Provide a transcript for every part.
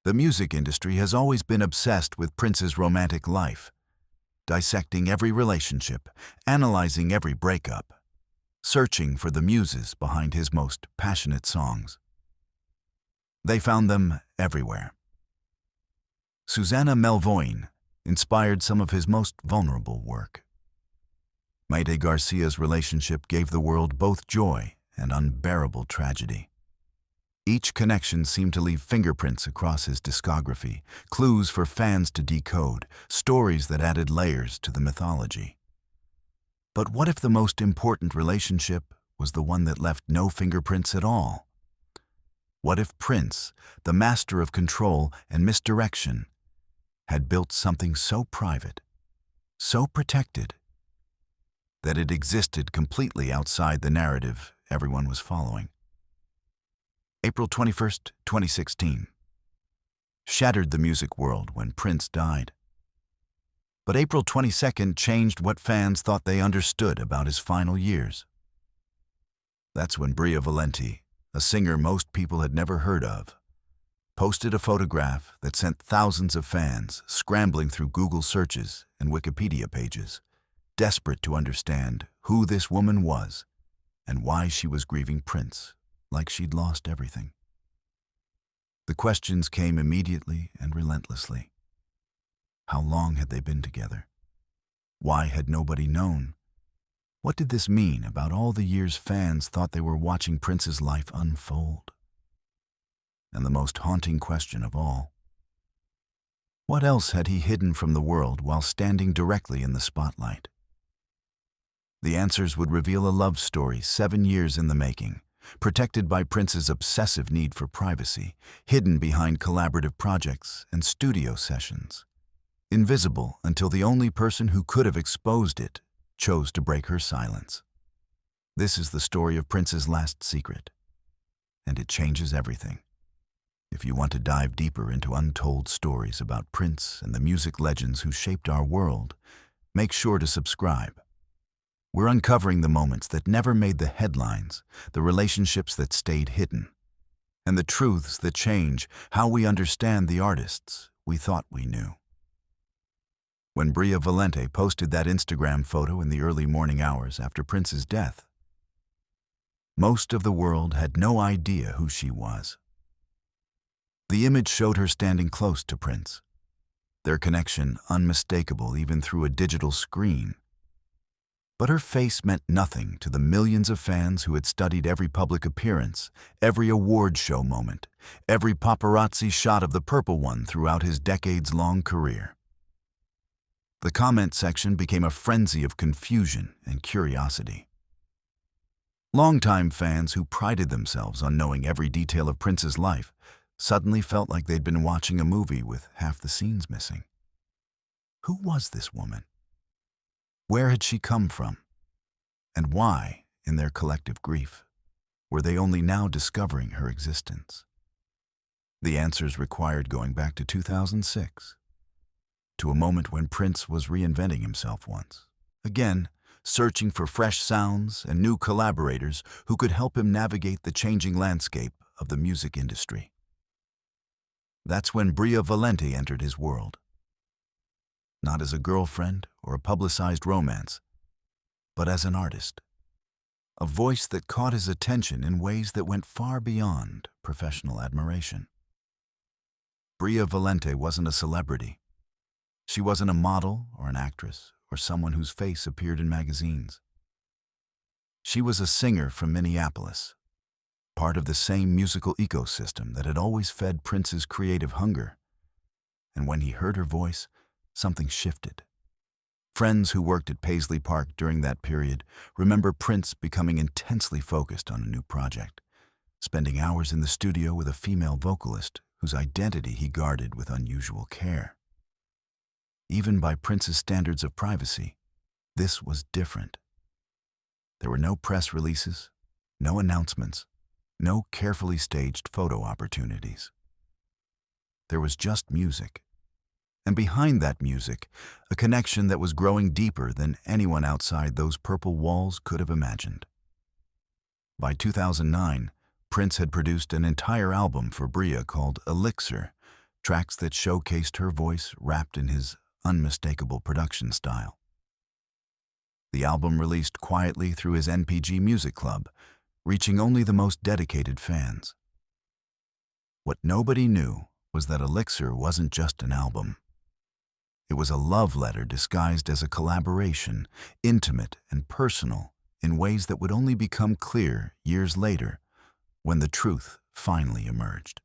The music industry has always been obsessed with Prince's romantic life, dissecting every relationship, analyzing every breakup, searching for the muses behind his most passionate songs. They found them everywhere. Susanna Melvoin inspired some of his most vulnerable work. Maite Garcia's relationship gave the world both joy and unbearable tragedy. Each connection seemed to leave fingerprints across his discography, clues for fans to decode, stories that added layers to the mythology. But what if the most important relationship was the one that left no fingerprints at all? What if Prince, the master of control and misdirection, had built something so private, so protected, that it existed completely outside the narrative everyone was following? April 21st, 2016. Shattered the music world when Prince died. But April 22nd changed what fans thought they understood about his final years. That's when Bria Valente, a singer most people had never heard of, posted a photograph that sent thousands of fans scrambling through Google searches and Wikipedia pages, desperate to understand who this woman was and why she was grieving Prince like she'd lost everything. The questions came immediately and relentlessly. How long had they been together? Why had nobody known? What did this mean about all the years fans thought they were watching Prince's life unfold? And the most haunting question of all, what else had he hidden from the world while standing directly in the spotlight? The answers would reveal a love story 7 years in the making, protected by Prince's obsessive need for privacy, hidden behind collaborative projects and studio sessions, invisible until the only person who could have exposed it chose to break her silence. This is the story of Prince's last secret, and it changes everything. If you want to dive deeper into untold stories about Prince and the music legends who shaped our world, make sure to subscribe. We're uncovering the moments that never made the headlines, the relationships that stayed hidden, and the truths that change how we understand the artists we thought we knew. When Bria Valente posted that Instagram photo in the early morning hours after Prince's death, most of the world had no idea who she was. The image showed her standing close to Prince, their connection unmistakable even through a digital screen. But her face meant nothing to the millions of fans who had studied every public appearance, every award show moment, every paparazzi shot of the Purple One throughout his decades-long career. The comment section became a frenzy of confusion and curiosity. Longtime fans who prided themselves on knowing every detail of Prince's life suddenly felt like they'd been watching a movie with half the scenes missing. Who was this woman? Where had she come from? And why, in their collective grief, were they only now discovering her existence? The answers required going back to 2006, to a moment when Prince was reinventing himself once again, searching for fresh sounds and new collaborators who could help him navigate the changing landscape of the music industry. That's when Bria Valente entered his world. Not as a girlfriend or a publicized romance, but as an artist. A voice that caught his attention in ways that went far beyond professional admiration. Bria Valente wasn't a celebrity. She wasn't a model or an actress or someone whose face appeared in magazines. She was a singer from Minneapolis, part of the same musical ecosystem that had always fed Prince's creative hunger. And when he heard her voice, something shifted. Friends who worked at Paisley Park during that period remember Prince becoming intensely focused on a new project, spending hours in the studio with a female vocalist whose identity he guarded with unusual care. Even by Prince's standards of privacy, this was different. There were no press releases, no announcements, no carefully staged photo opportunities. There was just music. And behind that music, a connection that was growing deeper than anyone outside those purple walls could have imagined. By 2009, Prince had produced an entire album for Bria called Elixir, tracks that showcased her voice wrapped in his unmistakable production style. The album released quietly through his NPG Music Club, reaching only the most dedicated fans. What nobody knew was that Elixir wasn't just an album. It was a love letter disguised as a collaboration, intimate and personal, in ways that would only become clear years later when the truth finally emerged.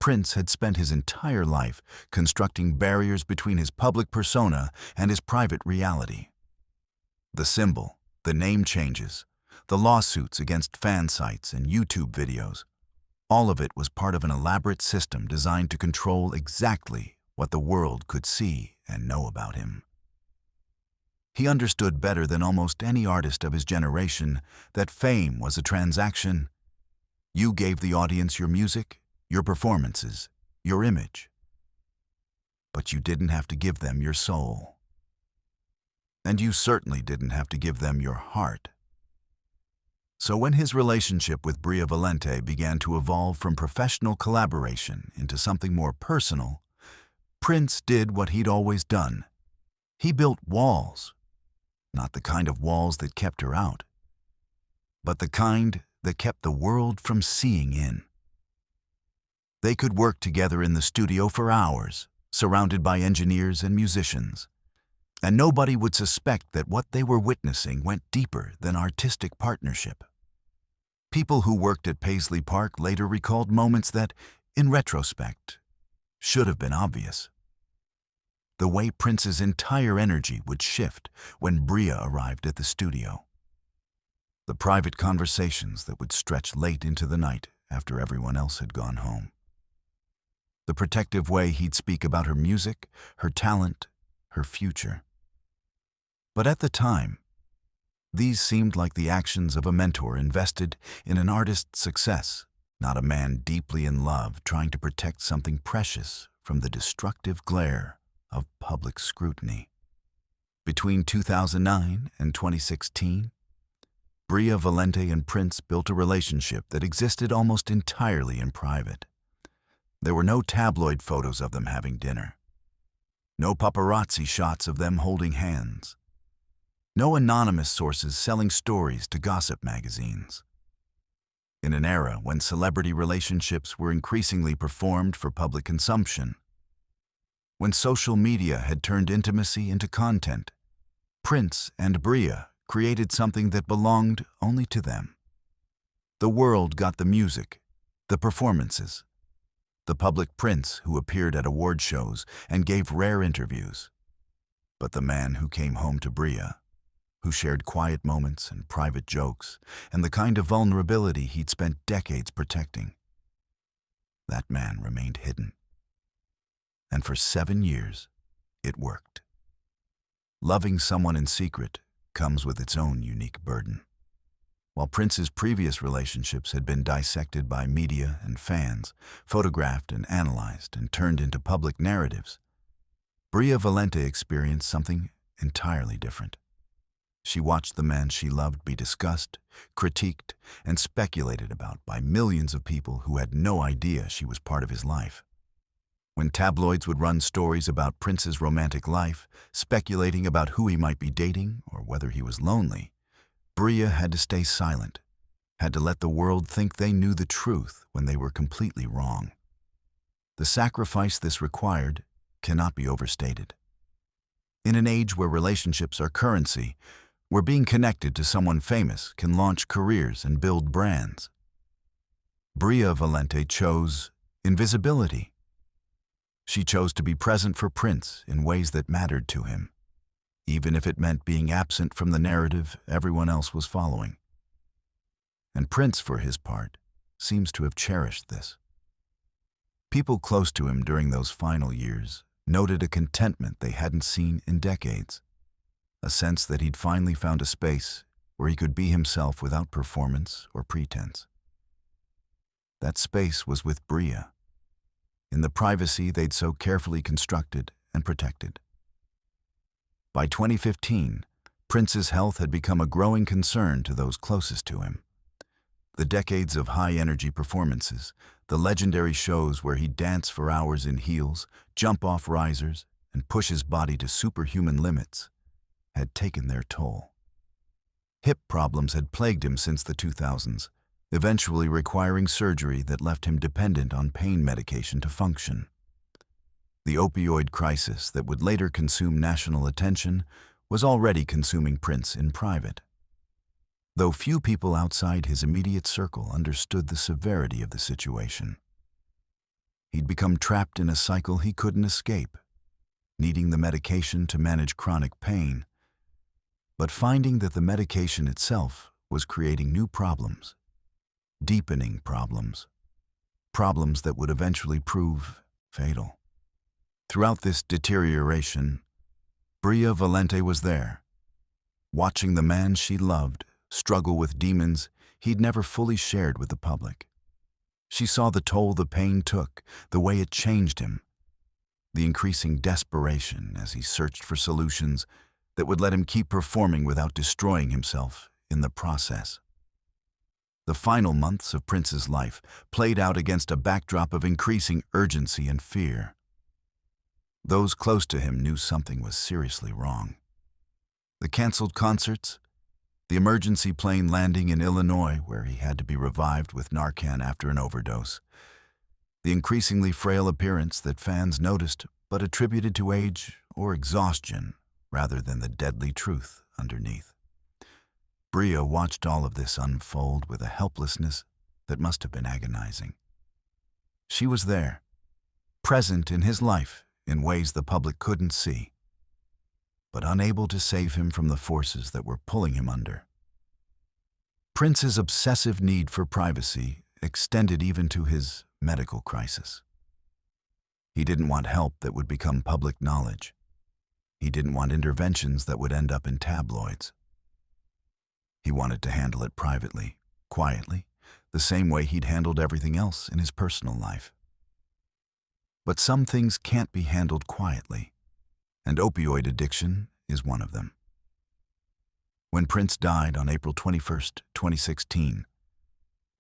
Prince had spent his entire life constructing barriers between his public persona and his private reality. The symbol, the name changes, the lawsuits against fan sites and YouTube videos, all of it was part of an elaborate system designed to control exactly what the world could see and know about him. He understood better than almost any artist of his generation that fame was a transaction. You gave the audience your music, your performances, your image. But you didn't have to give them your soul. And you certainly didn't have to give them your heart. So when his relationship with Bria Valente began to evolve from professional collaboration into something more personal, Prince did what he'd always done. He built walls. Not the kind of walls that kept her out, but the kind that kept the world from seeing in. They could work together in the studio for hours, surrounded by engineers and musicians, and nobody would suspect that what they were witnessing went deeper than artistic partnership. People who worked at Paisley Park later recalled moments that, in retrospect, should have been obvious. The way Prince's entire energy would shift when Bria arrived at the studio. The private conversations that would stretch late into the night after everyone else had gone home. The protective way he'd speak about her music, her talent, her future. But at the time, these seemed like the actions of a mentor invested in an artist's success, not a man deeply in love trying to protect something precious from the destructive glare of public scrutiny. Between 2009 and 2016, Bria Valente and Prince built a relationship that existed almost entirely in private. There were no tabloid photos of them having dinner, no paparazzi shots of them holding hands, no anonymous sources selling stories to gossip magazines. In an era when celebrity relationships were increasingly performed for public consumption, when social media had turned intimacy into content, Prince and Bria created something that belonged only to them. The world got the music, the performances, the public prince who appeared at award shows and gave rare interviews. But the man who came home to Bria, who shared quiet moments and private jokes and the kind of vulnerability he'd spent decades protecting, that man remained hidden. And for 7 years, it worked. Loving someone in secret comes with its own unique burden. While Prince's previous relationships had been dissected by media and fans, photographed and analyzed and turned into public narratives, Bria Valente experienced something entirely different. She watched the man she loved be discussed, critiqued, and speculated about by millions of people who had no idea she was part of his life. When tabloids would run stories about Prince's romantic life, speculating about who he might be dating or whether he was lonely, Bria had to stay silent, had to let the world think they knew the truth when they were completely wrong. The sacrifice this required cannot be overstated. In an age where relationships are currency, where being connected to someone famous can launch careers and build brands, Bria Valente chose invisibility. She chose to be present for Prince in ways that mattered to him, even if it meant being absent from the narrative everyone else was following. And Prince, for his part, seems to have cherished this. People close to him during those final years noted a contentment they hadn't seen in decades, a sense that he'd finally found a space where he could be himself without performance or pretense. That space was with Bria, in the privacy they'd so carefully constructed and protected. By 2015, Prince's health had become a growing concern to those closest to him. The decades of high-energy performances, the legendary shows where he'd dance for hours in heels, jump off risers, and push his body to superhuman limits, had taken their toll. Hip problems had plagued him since the 2000s, eventually requiring surgery that left him dependent on pain medication to function. The opioid crisis that would later consume national attention was already consuming Prince in private. Though few people outside his immediate circle understood the severity of the situation. He'd become trapped in a cycle he couldn't escape, needing the medication to manage chronic pain, but finding that the medication itself was creating new problems, deepening problems, problems that would eventually prove fatal. Throughout this deterioration, Bria Valente was there, watching the man she loved struggle with demons he'd never fully shared with the public. She saw the toll the pain took, the way it changed him, the increasing desperation as he searched for solutions that would let him keep performing without destroying himself in the process. The final months of Prince's life played out against a backdrop of increasing urgency and fear. Those close to him knew something was seriously wrong. The canceled concerts, the emergency plane landing in Illinois where he had to be revived with Narcan after an overdose, the increasingly frail appearance that fans noticed but attributed to age or exhaustion rather than the deadly truth underneath. Bria watched all of this unfold with a helplessness that must have been agonizing. She was there, present in his life in ways the public couldn't see, but unable to save him from the forces that were pulling him under. Prince's obsessive need for privacy extended even to his medical crisis. He didn't want help that would become public knowledge. He didn't want interventions that would end up in tabloids. He wanted to handle it privately, quietly, the same way he'd handled everything else in his personal life. But some things can't be handled quietly, and opioid addiction is one of them. When Prince died on April 21, 2016,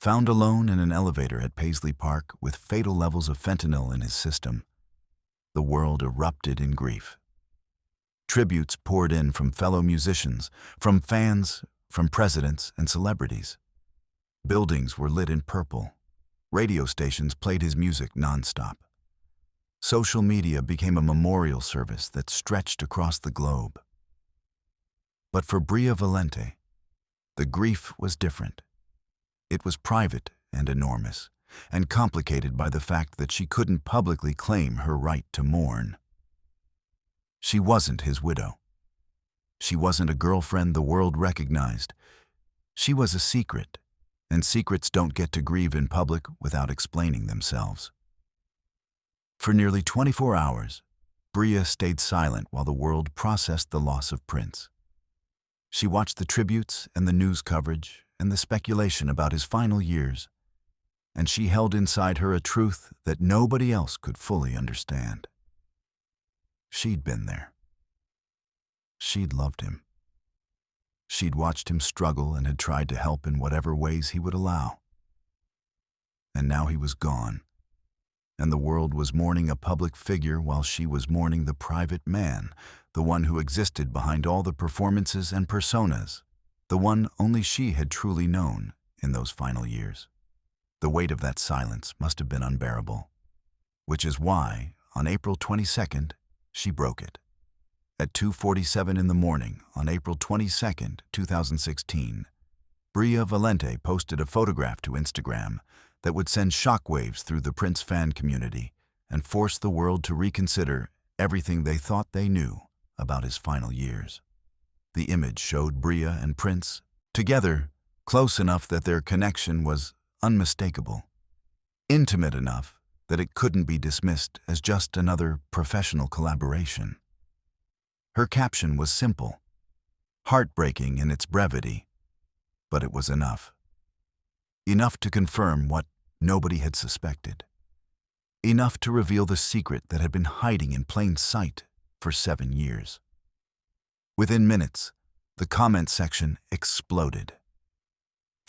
found alone in an elevator at Paisley Park with fatal levels of fentanyl in his system, the world erupted in grief. Tributes poured in from fellow musicians, from fans, from presidents and celebrities. Buildings were lit in purple. Radio stations played his music nonstop. Social media became a memorial service that stretched across the globe. But for Bria Valente, the grief was different. It was private and enormous, and complicated by the fact that she couldn't publicly claim her right to mourn. She wasn't his widow. She wasn't a girlfriend the world recognized. She was a secret, and secrets don't get to grieve in public without explaining themselves. For nearly 24 hours, Bria stayed silent while the world processed the loss of Prince. She watched the tributes and the news coverage and the speculation about his final years, and she held inside her a truth that nobody else could fully understand. She'd been there. She'd loved him. She'd watched him struggle and had tried to help in whatever ways he would allow. And now he was gone, and the world was mourning a public figure while she was mourning the private man, the one who existed behind all the performances and personas, the one only she had truly known in those final years. The weight of that silence must have been unbearable, which is why, on April 22nd, she broke it. At 2:47 in the morning on April 22, 2016, Bria Valente posted a photograph to Instagram that would send shockwaves through the Prince fan community and force the world to reconsider everything they thought they knew about his final years. The image showed Bria and Prince together, close enough that their connection was unmistakable, intimate enough that it couldn't be dismissed as just another professional collaboration. Her caption was simple, heartbreaking in its brevity, but it was enough. Enough to confirm what nobody had suspected. Enough to reveal the secret that had been hiding in plain sight for 7 years. Within minutes, the comment section exploded.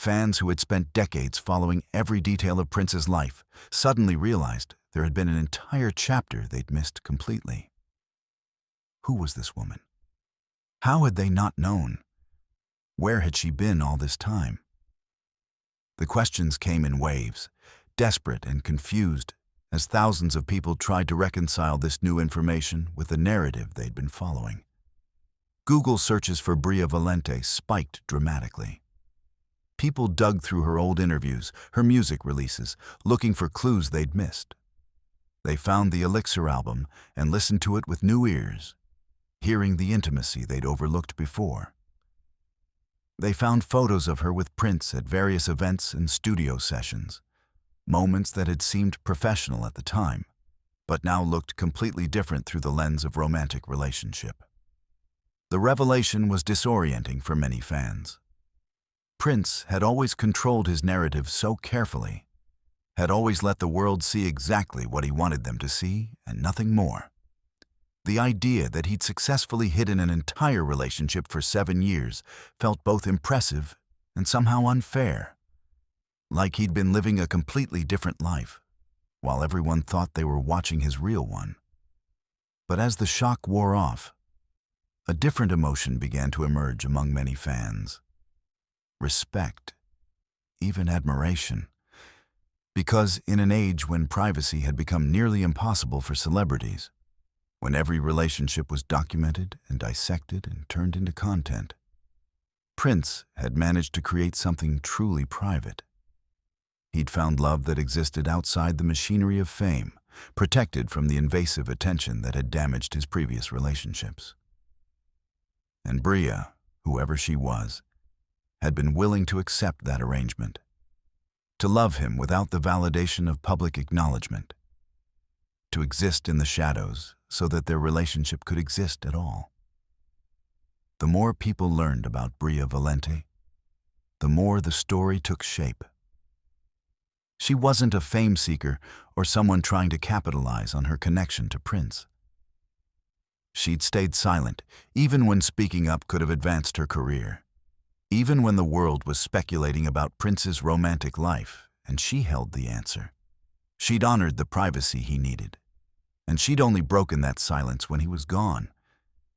Fans who had spent decades following every detail of Prince's life suddenly realized there had been an entire chapter they'd missed completely. Who was this woman? How had they not known? Where had she been all this time? The questions came in waves, desperate and confused, as thousands of people tried to reconcile this new information with the narrative they'd been following. Google searches for Bria Valente spiked dramatically. People dug through her old interviews, her music releases, looking for clues they'd missed. They found the Elixir album and listened to it with new ears, hearing the intimacy they'd overlooked before. They found photos of her with Prince at various events and studio sessions, moments that had seemed professional at the time, but now looked completely different through the lens of romantic relationship. The revelation was disorienting for many fans. Prince had always controlled his narrative so carefully, had always let the world see exactly what he wanted them to see and nothing more. The idea that he'd successfully hidden an entire relationship for 7 years felt both impressive and somehow unfair, like he'd been living a completely different life, while everyone thought they were watching his real one. But as the shock wore off, a different emotion began to emerge among many fans. Respect, even admiration. Because in an age when privacy had become nearly impossible for celebrities, when every relationship was documented and dissected and turned into content, Prince had managed to create something truly private. He'd found love that existed outside the machinery of fame, protected from the invasive attention that had damaged his previous relationships. And Bria, whoever she was, had been willing to accept that arrangement, to love him without the validation of public acknowledgement, to exist in the shadows so that their relationship could exist at all. The more people learned about Bria Valente, the more the story took shape. She wasn't a fame seeker or someone trying to capitalize on her connection to Prince. She'd stayed silent, even when speaking up could have advanced her career. Even when the world was speculating about Prince's romantic life, and she held the answer. She'd honored the privacy he needed, and she'd only broken that silence when he was gone,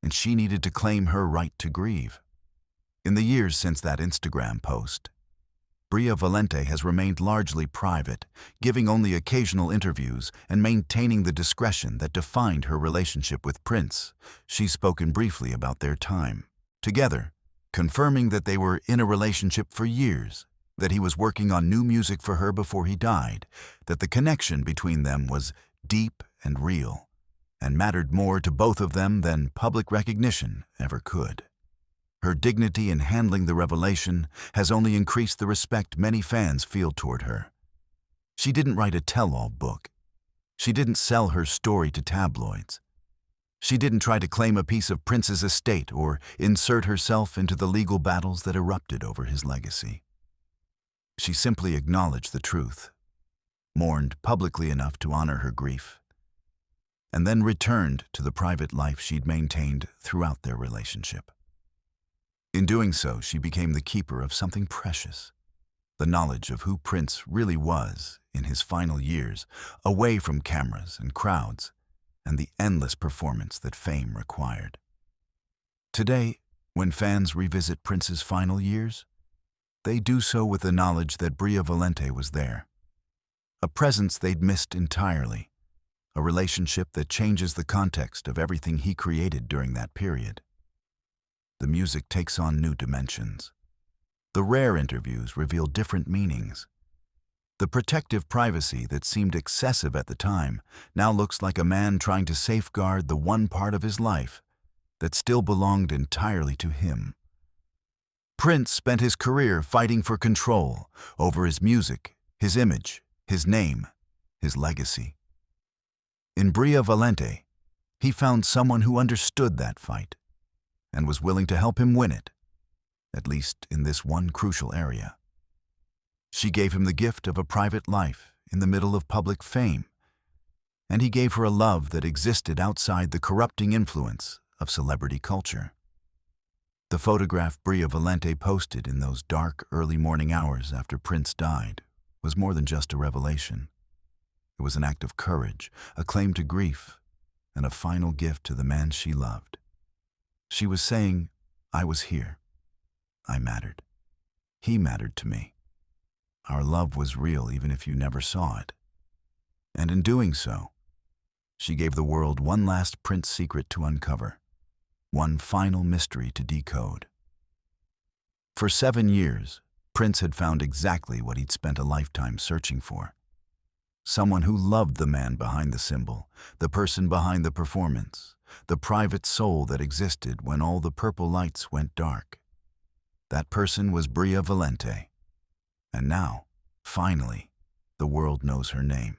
and she needed to claim her right to grieve. In the years since that Instagram post, Bria Valente has remained largely private, giving only occasional interviews and maintaining the discretion that defined her relationship with Prince. She's spoken briefly about their time together, confirming that they were in a relationship for years, that he was working on new music for her before he died, that the connection between them was deep and real, and mattered more to both of them than public recognition ever could. Her dignity in handling the revelation has only increased the respect many fans feel toward her. She didn't write a tell-all book. She didn't sell her story to tabloids. She didn't try to claim a piece of Prince's estate or insert herself into the legal battles that erupted over his legacy. She simply acknowledged the truth, mourned publicly enough to honor her grief, and then returned to the private life she'd maintained throughout their relationship. In doing so, she became the keeper of something precious, the knowledge of who Prince really was in his final years, away from cameras and crowds, and the endless performance that fame required. Today, when fans revisit Prince's final years, they do so with the knowledge that Bria Valente was there, a presence they'd missed entirely, a relationship that changes the context of everything he created during that period. The music takes on new dimensions. The rare interviews reveal different meanings. The protective privacy that seemed excessive at the time now looks like a man trying to safeguard the one part of his life that still belonged entirely to him. Prince spent his career fighting for control over his music, his image, his name, his legacy. In Bria Valente, he found someone who understood that fight and was willing to help him win it, at least in this one crucial area. She gave him the gift of a private life in the middle of public fame, and he gave her a love that existed outside the corrupting influence of celebrity culture. The photograph Bria Valente posted in those dark, early morning hours after Prince died was more than just a revelation. It was an act of courage, a claim to grief, and a final gift to the man she loved. She was saying, I was here. I mattered. He mattered to me. Our love was real even if you never saw it. And in doing so, she gave the world one last Prince secret to uncover, one final mystery to decode. For 7 years, Prince had found exactly what he'd spent a lifetime searching for. Someone who loved the man behind the symbol, the person behind the performance, the private soul that existed when all the purple lights went dark. That person was Bria Valente. And now, finally, the world knows her name.